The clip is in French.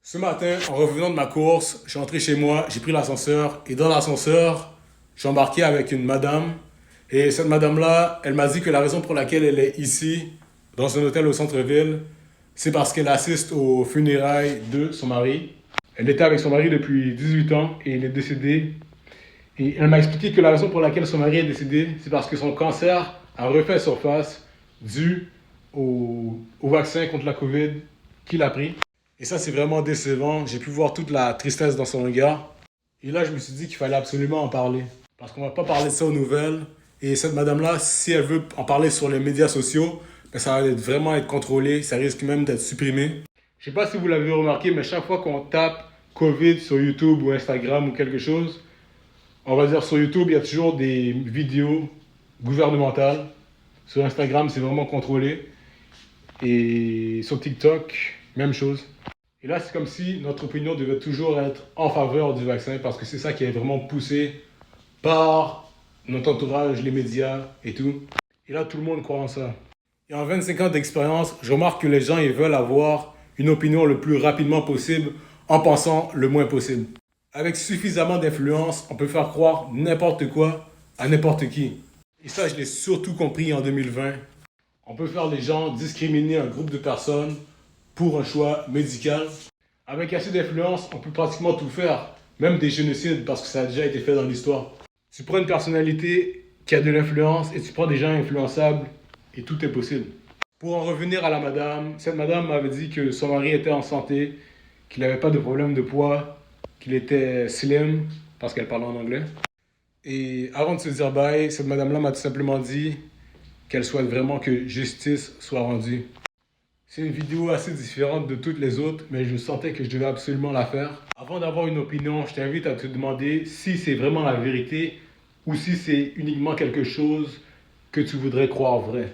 Ce matin, en revenant de ma course, je suis entré chez moi, j'ai pris l'ascenseur et dans l'ascenseur, je suis embarqué avec une madame. Et cette madame-là, elle m'a dit que la raison pour laquelle elle est ici, dans un hôtel au centre-ville, c'est parce qu'elle assiste aux funérailles de son mari. Elle était avec son mari depuis 18 ans et il est décédé. Et elle m'a expliqué que la raison pour laquelle son mari est décédé, c'est parce que son cancer a refait surface dû au vaccin contre la COVID qu'il a pris. Et ça, c'est vraiment décevant. J'ai pu voir toute la tristesse dans son regard. Et là, je me suis dit qu'il fallait absolument en parler. Parce qu'on va pas parler de ça aux nouvelles. Et cette madame-là, si elle veut en parler sur les médias sociaux, ben, ça va vraiment être contrôlé. Ça risque même d'être supprimé. Je sais pas si vous l'avez remarqué, mais chaque fois qu'on tape COVID sur YouTube ou Instagram ou quelque chose, on va dire sur YouTube, il y a toujours des vidéos gouvernementales. Sur Instagram, c'est vraiment contrôlé. Et sur TikTok, même chose. Et là, c'est comme si notre opinion devait toujours être en faveur du vaccin parce que c'est ça qui est vraiment poussé par notre entourage, les médias et tout. Et là, tout le monde croit en ça. Et en 25 ans d'expérience, je remarque que les gens ils veulent avoir une opinion le plus rapidement possible en pensant le moins possible. Avec suffisamment d'influence, on peut faire croire n'importe quoi à n'importe qui. Et ça, je l'ai surtout compris en 2020. On peut faire les gens discriminer un groupe de personnes pour un choix médical. Avec assez d'influence, on peut pratiquement tout faire, même des génocides, parce que ça a déjà été fait dans l'histoire. Tu prends une personnalité qui a de l'influence et tu prends des gens influençables et tout est possible. Pour en revenir à la madame, cette madame m'avait dit que son mari était en santé, qu'il n'avait pas de problème de poids, qu'il était slim, parce qu'elle parlait en anglais. Et avant de se dire bye, cette madame-là m'a tout simplement dit qu'elle souhaite vraiment que justice soit rendue. C'est une vidéo assez différente de toutes les autres, mais je sentais que je devais absolument la faire. Avant d'avoir une opinion, je t'invite à te demander si c'est vraiment la vérité ou si c'est uniquement quelque chose que tu voudrais croire vrai.